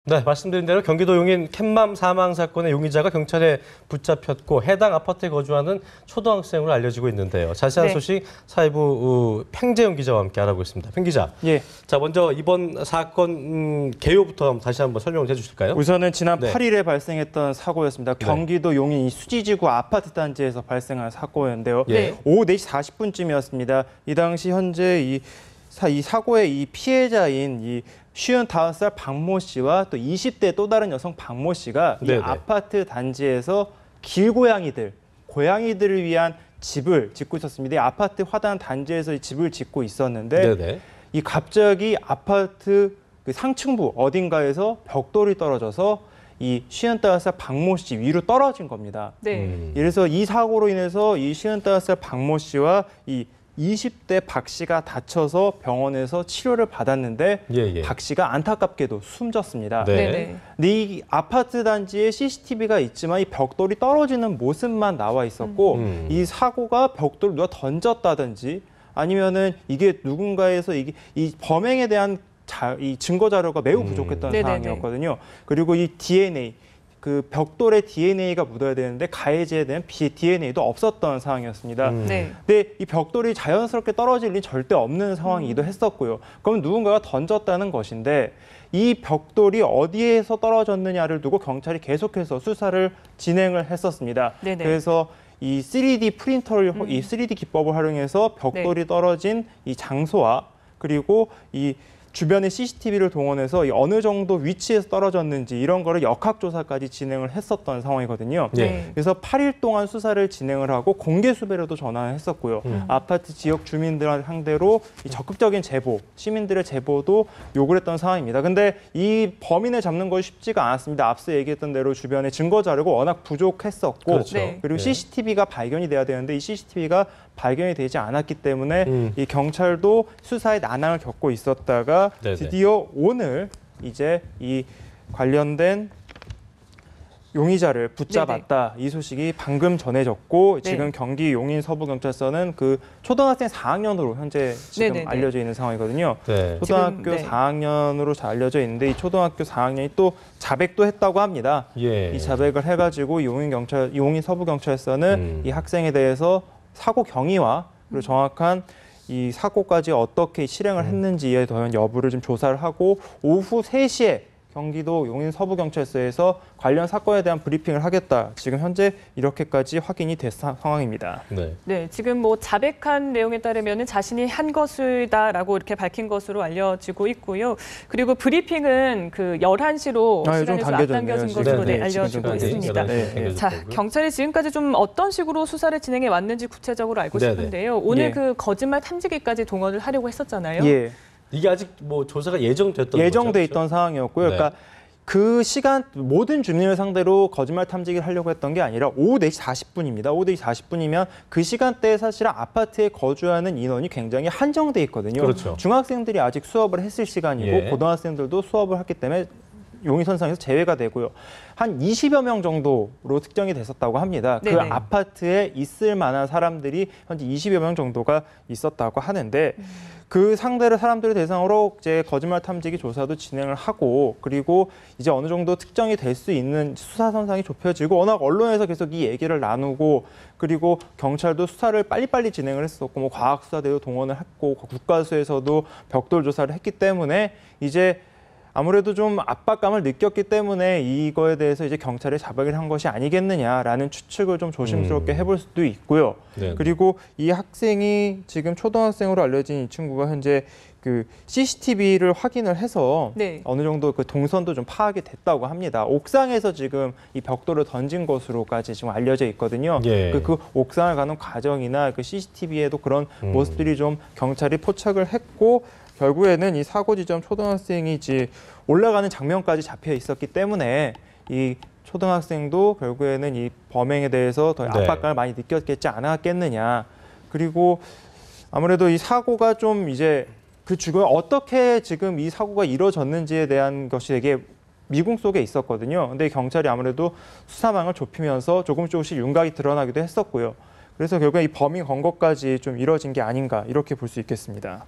네, 말씀드린 대로 경기도 용인 캣맘 사망 사건의 용의자가 경찰에 붙잡혔고 해당 아파트에 거주하는 초등학생으로 알려지고 있는데요. 자세한 소식 사회부 팽재영 기자와 함께 알아보겠습니다. 팽 기자. 예. 자, 먼저 이번 사건 개요부터 다시 한번 설명을 해주실까요? 우선은 지난 8일에 발생했던 사고였습니다. 경기도 용인 수지지구 아파트 단지에서 발생한 사고였는데요. 오후 4시 40분쯤이었습니다. 이 당시 현재 이 사고의 이 피해자인 이 55살 박모 씨와 또 20대 또 다른 여성 박모 씨가 이 아파트 단지에서 고양이들을 위한 집을 짓고 있었습니다. 이 아파트 화단 단지에서 이 집을 짓고 있었는데 이 갑자기 아파트 그 상층부 어딘가에서 벽돌이 떨어져서 이 55살 박모 씨 위로 떨어진 겁니다. 그래서 이 사고로 인해서 이 55살 박모 씨와 이 20대 박 씨가 다쳐서 병원에서 치료를 받았는데 박 씨가 안타깝게도 숨졌습니다. 근데 이 아파트 단지에 CCTV가 있지만 이 벽돌이 떨어지는 모습만 나와 있었고 이 사고가 벽돌을 누가 던졌다든지 아니면은 이게 누군가에서 이 범행에 대한 이 증거 자료가 매우 부족했던 상황이었거든요. 그리고 이 DNA 그 벽돌에 DNA가 묻어야 되는데 가해자에 대한 DNA도 없었던 상황이었습니다. 근데 이 벽돌이 자연스럽게 떨어질 일이 절대 없는 상황이기도 했었고요. 그럼 누군가가 던졌다는 것인데 이 벽돌이 어디에서 떨어졌느냐를 두고 경찰이 계속해서 수사를 진행을 했었습니다. 그래서 이 3D 프린터를 이 3D 기법을 활용해서 벽돌이 떨어진 이 장소와 그리고 이 주변의 CCTV를 동원해서 어느 정도 위치에서 떨어졌는지 이런 거를 역학조사까지 진행을 했었던 상황이거든요. 그래서 8일 동안 수사를 진행을 하고 공개 수배로도 전환을 했었고요. 아파트 지역 주민들 상대로 이 적극적인 제보, 시민들의 제보도 요구를 했던 상황입니다. 근데 이 범인을 잡는 것이 쉽지가 않았습니다. 앞서 얘기했던 대로 주변에 증거 자료가 워낙 부족했었고 그리고 CCTV가 발견이 돼야 되는데 이 CCTV가 발견이 되지 않았기 때문에 이 경찰도 수사에 난항을 겪고 있었다가 드디어 오늘 이제 이 관련된 용의자를 붙잡았다. 이 소식이 방금 전해졌고 지금 경기 용인 서부경찰서는 그 초등학생 4학년으로 현재 지금 알려져 있는 상황이거든요. 초등학교 4학년으로 잘 알려져 있는데 이 초등학교 4학년이 또 자백도 했다고 합니다. 이 자백을 해가지고 용인 서부경찰서는 이 학생에 대해서 사고 경위와 그리고 정확한 이 사고까지 어떻게 실행을 했는지에 대한 여부를 좀 조사를 하고 오후 3시에 경기도 용인 서부경찰서에서 관련 사건에 대한 브리핑을 하겠다. 지금 현재 이렇게까지 확인이 된 상황입니다. 지금 뭐 자백한 내용에 따르면 자신이 한 것이다라고 이렇게 밝힌 것으로 알려지고 있고요. 그리고 브리핑은 그 11시로 시간이 좀 앞당겨진 것으로 알려지고 있습니다. 자, 경찰이 지금까지 좀 어떤 식으로 수사를 진행해 왔는지 구체적으로 알고 싶은데요. 오늘 그 거짓말 탐지기까지 동원을 하려고 했었잖아요. 이게 아직 뭐 조사가 예정돼 있던 상황이었고요. 그러니까 그 시간 모든 주민을 상대로 거짓말 탐지기를 하려고 했던 게 아니라 오후 4시 40분입니다. 오후 4시 40분이면 그 시간대에 사실은 아파트에 거주하는 인원이 굉장히 한정돼 있거든요. 중학생들이 아직 수업을 했을 시간이고 고등학생들도 수업을 했기 때문에 용의선상에서 제외가 되고요. 한 20여 명 정도로 특정이 됐었다고 합니다. 그 아파트에 있을 만한 사람들이 현재 20여 명 정도가 있었다고 하는데 그 상대를 사람들을 대상으로 이제 거짓말 탐지기 조사도 진행을 하고 그리고 이제 어느 정도 특정이 될 수 있는 수사 선상이 좁혀지고 워낙 언론에서 계속 이 얘기를 나누고 그리고 경찰도 수사를 빨리빨리 진행을 했었고 뭐 과학수사대도 동원을 했고 국가수에서도 벽돌 조사를 했기 때문에 이제 아무래도 좀 압박감을 느꼈기 때문에 이거에 대해서 이제 경찰에 자백을 한 것이 아니겠느냐라는 추측을 좀 조심스럽게 해볼 수도 있고요. 그리고 이 학생이 지금 초등학생으로 알려진 이 친구가 현재 그 CCTV를 확인을 해서 어느 정도 그 동선도 좀 파악이 됐다고 합니다. 옥상에서 지금 이 벽돌을 던진 것으로까지 지금 알려져 있거든요. 그 옥상을 가는 과정이나 그 CCTV에도 그런 모습들이 좀 경찰이 포착을 했고 결국에는 이 사고 지점 초등학생이 이제 올라가는 장면까지 잡혀 있었기 때문에 이 초등학생도 결국에는 이 범행에 대해서 더 압박감을 많이 느꼈겠지 않았겠느냐. 그리고 아무래도 이 사고가 좀 이제 그 주변에 어떻게 지금 이 사고가 이루어졌는지에 대한 것이 되게 미궁 속에 있었거든요. 근데 경찰이 아무래도 수사망을 좁히면서 조금씩 윤곽이 드러나기도 했었고요. 그래서 결국에 이 범인 검거까지 좀 이루어진 게 아닌가 이렇게 볼 수 있겠습니다.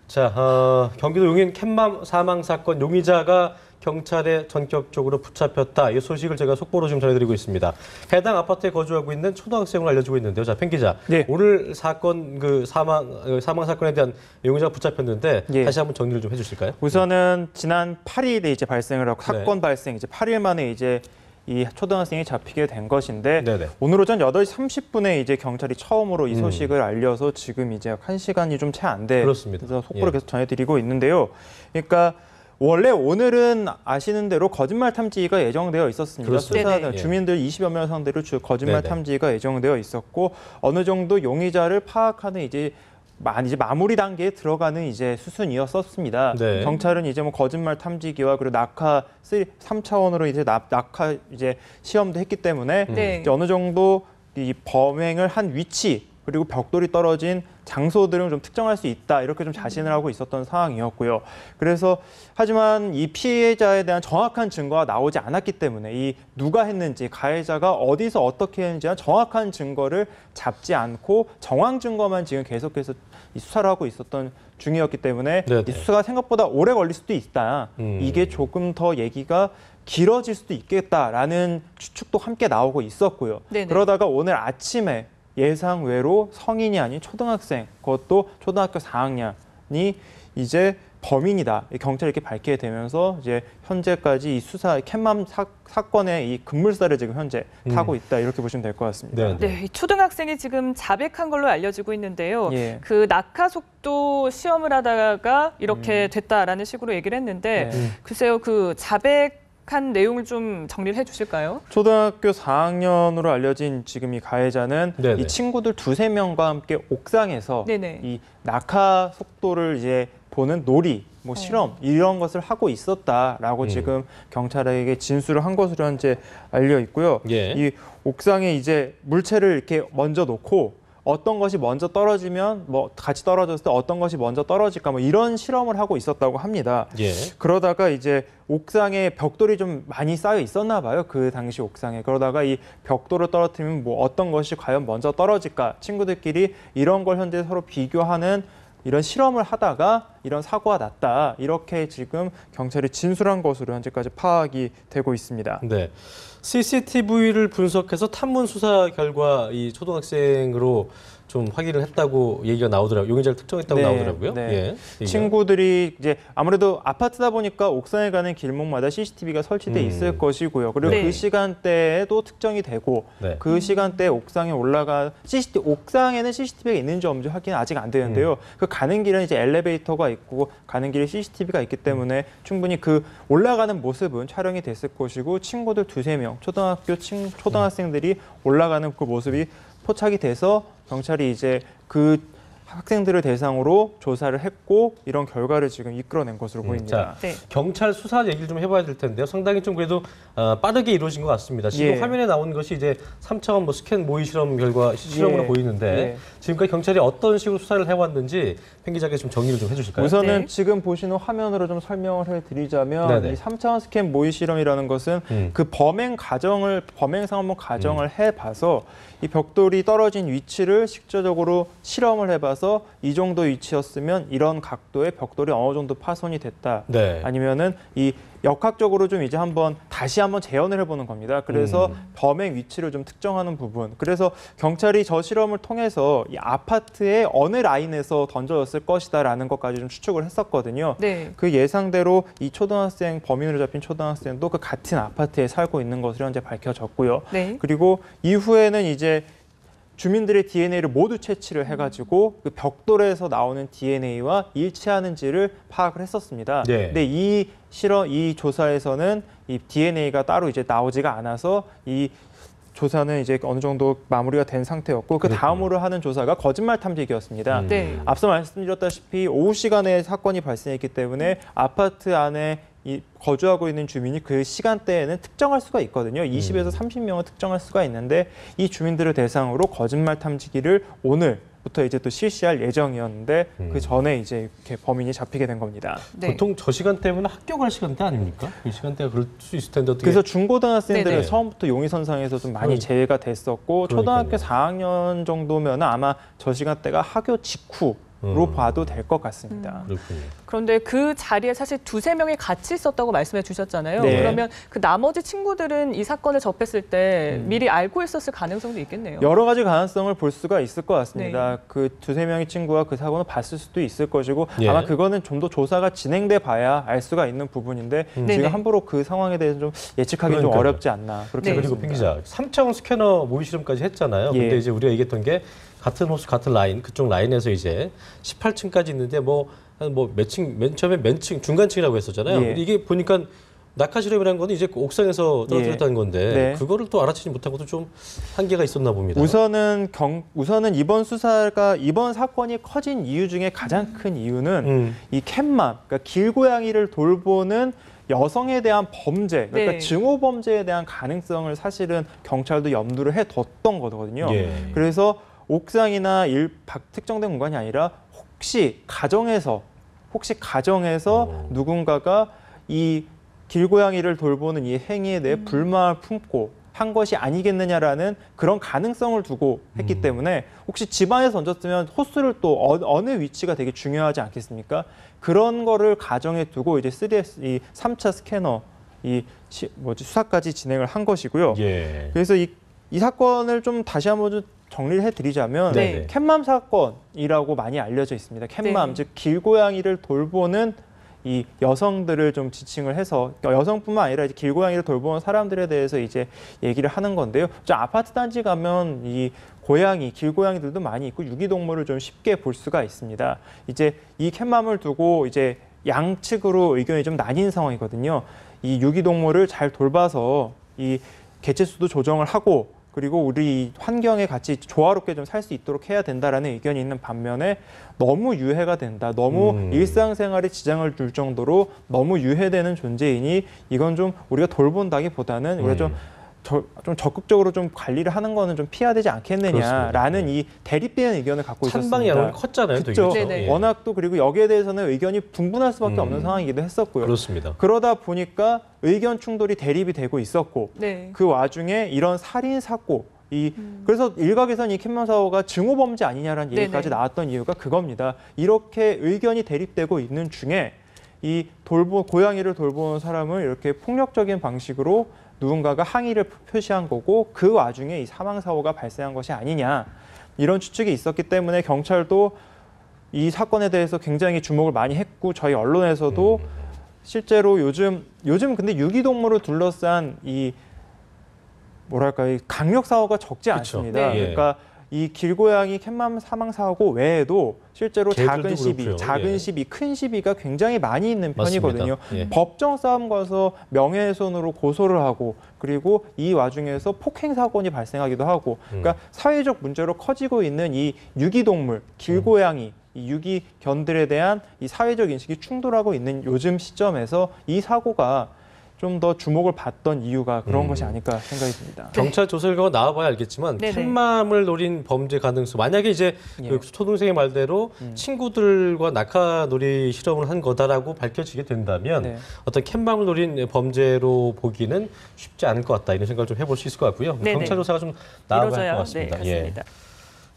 자, 경기도 용인 캣맘 사망 사건 용의자가 경찰에 전격적으로 붙잡혔다. 이 소식을 제가 속보로 지금 전해드리고 있습니다. 해당 아파트에 거주하고 있는 초등학생으로 알려지고 있는데요. 자, 팬 기자, 네. 오늘 사건 사망 사건에 대한 용의자가 붙잡혔는데 예. 다시 한번 정리를 좀 해주실까요? 우선은 지난 8일에 이제 발생을 하고 네. 사건 발생 이제 8일 만에 이제 이 초등학생이 잡히게 된 것인데 네네. 오늘 오전 8시 30분에 이제 경찰이 처음으로 이 소식을 알려서 지금 이제 1시간이 좀 채 안 돼. 그렇습니다. 그래서 속보를 예. 계속 전해드리고 있는데요. 그러니까 원래 오늘은 아시는 대로 거짓말 탐지가 예정되어 있었습니다. 그렇습니다. 수사 네네. 주민들 20여 명 상대로 거짓말 네네. 탐지가 예정되어 있었고 어느 정도 용의자를 파악하는 이제 마무리 단계에 들어가는 이제 수순이었었습니다. 네. 경찰은 이제 뭐 거짓말 탐지기와 그리고 낙하 3차원으로 이제 낙하 이제 시험도 했기 때문에 네. 이제 어느 정도 이 범행을 한 위치 그리고 벽돌이 떨어진 장소들은 좀 특정할 수 있다 이렇게 좀 자신을 하고 있었던 상황이었고요. 그래서 하지만 이 피해자에 대한 정확한 증거가 나오지 않았기 때문에 이 누가 했는지 가해자가 어디서 어떻게 했는지 정확한 증거를 잡지 않고 정황 증거만 지금 계속해서 이 수사를 하고 있었던 중이었기 때문에 네네. 이 수사가 생각보다 오래 걸릴 수도 있다. 이게 조금 더 얘기가 길어질 수도 있겠다라는 추측도 함께 나오고 있었고요. 네네. 그러다가 오늘 아침에 예상외로 성인이 아닌 초등학생, 그것도 초등학교 4학년이 이제 범인이다. 경찰이 이렇게 밝히게 되면서 이제 현재까지 이 수사 캣맘 사건의 이 급물살을 지금 현재 타고 있다 이렇게 보시면 될 것 같습니다. 네, 이 초등학생이 지금 자백한 걸로 알려지고 있는데요. 예. 그 낙하 속도 시험을 하다가 이렇게 됐다라는 식으로 얘기를 했는데 네. 글쎄요, 그 자백한 내용을 좀 정리를 해주실까요? 초등학교 4학년으로 알려진 지금 이 가해자는 네네. 이 친구들 2~3명과 함께 옥상에서 네네. 이 낙하 속도를 이제 보는 놀이, 뭐 실험 이런 것을 하고 있었다라고 지금 경찰에게 진술을 한 것으로 현재 알려 있고요. 예. 이 옥상에 이제 물체를 이렇게 먼저 놓고 어떤 것이 먼저 떨어지면 뭐 같이 떨어졌을 때 어떤 것이 먼저 떨어질까 뭐 이런 실험을 하고 있었다고 합니다. 예. 그러다가 이제 옥상에 벽돌이 좀 많이 쌓여 있었나 봐요. 그 당시 옥상에. 그러다가 이 벽돌을 떨어뜨리면 뭐 어떤 것이 과연 먼저 떨어질까 친구들끼리 이런 걸 현재 서로 비교하는 이런 실험을 하다가 이런 사고가 났다. 이렇게 지금 경찰이 진술한 것으로 현재까지 파악이 되고 있습니다. 네. CCTV를 분석해서 탐문 수사 결과 이 초등학생으로 좀 확인을 했다고 얘기가 나오더라고요. 용의자를 특정했다고 네, 나오더라고요. 네. 예. 친구들이 이제 아무래도 아파트다 보니까 옥상에 가는 길목마다 CCTV가 설치돼 있을 것이고요. 그리고 네. 그 시간대에도 특정이 되고 네. 그 시간대에 옥상에 올라가 옥상에는 CCTV가 있는지 없는지 확인은 아직 안 되는데요. 그 가는 길은 이제 엘리베이터가 있고 가는 길에 CCTV가 있기 때문에 충분히 그 올라가는 모습은 촬영이 됐을 것이고 친구들 2~3명 초등학생들이 올라가는 그 모습이 포착이 돼서 경찰이 이제 그 학생들을 대상으로 조사를 했고 이런 결과를 지금 이끌어낸 것으로 보입니다. 자, 네. 경찰 수사 얘기를 좀 해봐야 될 텐데요. 상당히 좀 그래도 빠르게 이루어진 것 같습니다. 지금 예. 화면에 나온 것이 이제 3차원 뭐 스캔 모의 실험 결과 실험으로 예. 보이는데 예. 지금까지 경찰이 어떤 식으로 수사를 해왔는지 팬 기자께서 좀 정리를 좀 해주실까요? 우선은 네. 지금 보시는 화면으로 좀 설명을 해드리자면 네네. 이 3차원 스캔 모의 실험이라는 것은 그 범행 상황 한번 가정을 해봐서 이 벽돌이 떨어진 위치를 실질적으로 실험을 해봐서 이 정도 위치였으면 이런 각도의 벽돌이 어느 정도 파손이 됐다. 네. 아니면은 이 역학적으로 좀 이제 다시 한번 재현을 해보는 겁니다. 그래서 범행 위치를 좀 특정하는 부분. 그래서 경찰이 저 실험을 통해서 이 아파트의 어느 라인에서 던져졌을 것이다라는 것까지 좀 추측을 했었거든요. 네. 그 예상대로 이 초등학생 범인으로 잡힌 초등학생도 그 같은 아파트에 살고 있는 것으로 현재 밝혀졌고요. 네. 그리고 이후에는 이제 주민들의 DNA를 모두 채취를 해가지고 그 벽돌에서 나오는 DNA와 일치하는지를 파악을 했었습니다. 네. 근데 이 조사에서는 이 DNA가 따로 이제 나오지가 않아서 이 조사는 이제 어느 정도 마무리가 된 상태였고 그 다음으로 하는 조사가 거짓말 탐지기였습니다. 네. 앞서 말씀드렸다시피 오후 시간에 사건이 발생했기 때문에 아파트 안에 거주하고 있는 주민이 그 시간대에는 특정할 수가 있거든요. 20에서 30명을 특정할 수가 있는데 이 주민들을 대상으로 거짓말 탐지기를 오늘부터 이제 또 실시할 예정이었는데 그 전에 이제 이렇게 범인이 잡히게 된 겁니다. 네. 보통 저 시간대면 학교 갈 시간대 아닙니까? 이 시간대가 그럴 수 있을 텐데 어떻게? 그래서 중고등학생들은 네네. 처음부터 용의선상에서 좀 많이 그러니까요. 제외가 됐었고 그러니까요. 초등학교 4학년 정도면 아마 저 시간대가 학교 직후 봐도 될 것 같습니다. 그렇군요. 그런데 그 자리에 사실 두세 명이 같이 있었다고 말씀해 주셨잖아요. 네. 그러면 그 나머지 친구들은 이 사건을 접했을 때 미리 알고 있었을 가능성도 있겠네요. 여러 가지 가능성을 볼 수가 있을 것 같습니다. 네. 그 두세 명의 친구가 그 사고는 봤을 수도 있을 것이고 예. 아마 그거는 좀 더 조사가 진행돼 봐야 알 수가 있는 부분인데 네네. 지금 함부로 그 상황에 대해서 좀 예측하기 좀 그러니까요. 어렵지 않나 그렇게 네. 그리고 보겠습니다. 핑 기자, 3차원 스캐너 모의 실험까지 했잖아요. 예. 근데 이제 우리가 얘기했던 게 같은 호수, 같은 라인, 그쪽 라인에서 이제 18층까지 있는데 몇 층, 맨 처음에 맨 층, 중간층이라고 했었잖아요. 예. 근데 이게 보니까 낙하 실험이라는 건 이제 옥상에서 떨어뜨렸다는 건데 네. 그거를 또 알아채지 못하고도 좀 한계가 있었나 봅니다. 우선은 이번 이번 사건이 커진 이유 중에 가장 큰 이유는 이 캣맘, 그러니까 길고양이를 돌보는 여성에 대한 범죄, 그러니까 네. 증오 범죄에 대한 가능성을 사실은 경찰도 염두를 해뒀던 거거든요. 예. 그래서 옥상이나 특정된 공간이 아니라 혹시 가정에서 누군가가 이 길고양이를 돌보는 이 행위에 대해 불만을 품고 한 것이 아니겠느냐라는 그런 가능성을 두고 했기 때문에 혹시 집안에서 던졌으면 호수를 또 어느 위치가 되게 중요하지 않겠습니까? 그런 거를 가정에 두고 이제 3S, 이 3차 스캐너 수사까지 진행을 한 것이고요. 예. 그래서 이 사건을 좀 다시 한번 좀 정리를 해드리자면 네. 캣맘 사건이라고 많이 알려져 있습니다. 캣맘, 네. 즉 길고양이를 돌보는 이 여성들을 좀 지칭을 해서 여성뿐만 아니라 이제 길고양이를 돌보는 사람들에 대해서 이제 얘기를 하는 건데요. 저 아파트 단지 가면 이 길고양이들도 많이 있고 유기동물을 좀 쉽게 볼 수가 있습니다. 이제 이 캣맘을 두고 이제 양측으로 의견이 좀 나뉜 상황이거든요. 이 유기동물을 잘 돌봐서 이 개체수도 조정을 하고 그리고 우리 환경에 같이 조화롭게 좀 살 수 있도록 해야 된다라는 의견이 있는 반면에 너무 유해가 된다. 너무 일상생활에 지장을 줄 정도로 너무 유해되는 존재이니 이건 좀 우리가 돌본다기보다는 우리가 좀 적극적으로 좀 관리를 하는 거는 좀 피해야 되지 않겠느냐라는 그렇습니다. 이 대립되는 의견을 갖고 찬방이 있었습니다. 컸잖아요. 그렇죠. 네네. 워낙 또 그리고 여기에 대해서는 의견이 분분할 수밖에 없는 상황이기도 했었고요. 그렇습니다. 그러다 보니까 의견 충돌이 대립이 되고 있었고 네. 그 와중에 이런 살인 사고 그래서 일각에서는 이 캣맘 사고가 증오 범죄 아니냐라는 네네. 얘기까지 나왔던 이유가 그겁니다. 이렇게 의견이 대립되고 있는 중에 이 고양이를 돌보는 사람을 이렇게 폭력적인 방식으로 누군가가 항의를 표시한 거고 그 와중에 이 사망 사고가 발생한 것이 아니냐 이런 추측이 있었기 때문에 경찰도 이 사건에 대해서 굉장히 주목을 많이 했고 저희 언론에서도 실제로 요즘 근데 유기동물을 둘러싼 이 강력 사고가 적지 그쵸. 않습니다. 네. 그러니까 이 길고양이 캣맘 사망 사고 외에도 실제로 개들도 작은 그렇고요. 시비, 큰 시비가 굉장히 많이 있는 편이거든요. 맞습니다. 예. 법정 싸움 가서 명예훼손으로 고소를 하고 그리고 이 와중에서 폭행 사건이 발생하기도 하고 그러니까 사회적 문제로 커지고 있는 이 유기동물, 길고양이 이 유기견들에 대한 이 사회적 인식이 충돌하고 있는 요즘 시점에서 이 사고가 좀 더 주목을 받던 이유가 그런 것이 아닐까 생각이 듭니다. 경찰 조사 결과가 나와봐야 알겠지만 네네. 캣맘을 노린 범죄 가능성 만약에 이제 예. 그 초동생의 말대로 친구들과 낙하놀이 실험을 한 거다라고 밝혀지게 된다면 네. 어떤 캣맘을 노린 범죄로 보기는 쉽지 않을 것 같다 이런 생각을 좀 해볼 수 있을 것 같고요. 네네. 경찰 조사가 좀 나와봐야 할 것 이루어져야 같습니다. 네, 같습니다.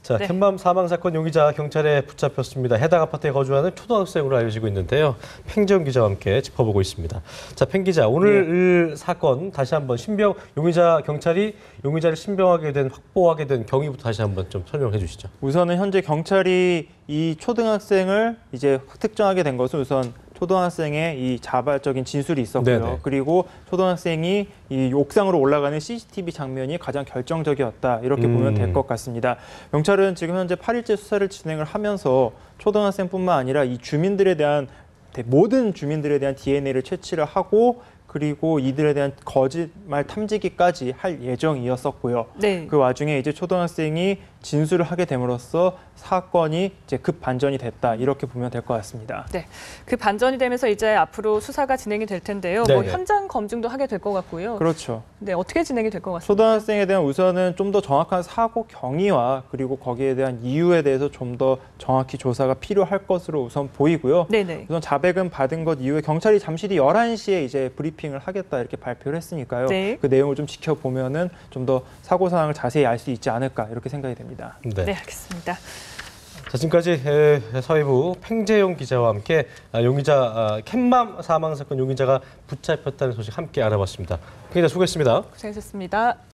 자, 네. 캣맘 사망 사건 용의자 경찰에 붙잡혔습니다. 해당 아파트에 거주하는 초등학생으로 알려지고 있는데요. 팽재훈 기자와 함께 짚어보고 있습니다. 자, 팽 기자, 오늘 사건 다시 한번 경찰이 용의자를 신병하게 된 확보하게 된 경위부터 다시 한번 좀 설명해 주시죠. 우선은 현재 경찰이 이 초등학생을 이제 특정하게 된 것은 우선 초등학생의 이 자발적인 진술이 있었고요. 네네. 그리고 초등학생이 이 옥상으로 올라가는 CCTV 장면이 가장 결정적이었다. 이렇게 보면 될 것 같습니다. 경찰은 지금 현재 8일째 수사를 진행을 하면서 초등학생뿐만 아니라 이 모든 주민들에 대한 DNA를 채취를 하고 그리고 이들에 대한 거짓말 탐지기까지 할 예정이었었고요. 네. 그 와중에 이제 초등학생이 진술을 하게 됨으로써 사건이 이제 급 반전이 됐다 이렇게 보면 될 것 같습니다. 네, 그 반전이 되면서 이제 앞으로 수사가 진행이 될 텐데요. 뭐 네네. 현장 검증도 하게 될 것 같고요. 그렇죠. 네, 어떻게 진행이 될 것 같습니다. 초등학생에 대한 우선은 좀 더 정확한 사고 경위와 그리고 거기에 대한 이유에 대해서 좀 더 정확히 조사가 필요할 것으로 우선 보이고요. 네네. 우선 자백은 받은 것 이후에 경찰이 잠시 뒤 11시에 이제 브리핑을 하겠다 이렇게 발표를 했으니까요. 네. 그 내용을 좀 지켜보면은 좀 더 사고 상황을 자세히 알 수 있지 않을까 이렇게 생각이 됩니다. 네, 알겠습니다. 자, 자, 지금까지 사회부 팽재용 기자와 함께 용의자 캣맘 사망 사건 용의자가 붙잡혔다는 소식 함께 알아봤습니다. 팽 기자 수고했습니다. 고생하셨습니다.